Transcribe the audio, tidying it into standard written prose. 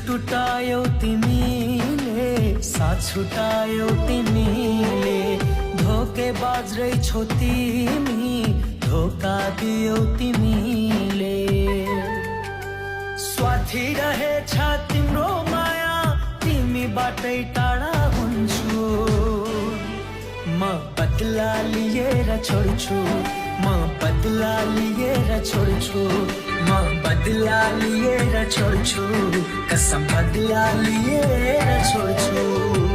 टुटायौ तिमीले, साथ छुटायौ तिमीले, धोकेबाज रहेछौ तिमी, धोका दियौ तिमीले। स्वार्थी रहेछ तिम्रो माया, तिमीबाटै टाढा हुन्छु। म बदला लिएर छोड्छु, म बदला लिएर छोड्छु, म बदला लिएर छोड्छु, कसम बदला लिएर छोड्छु।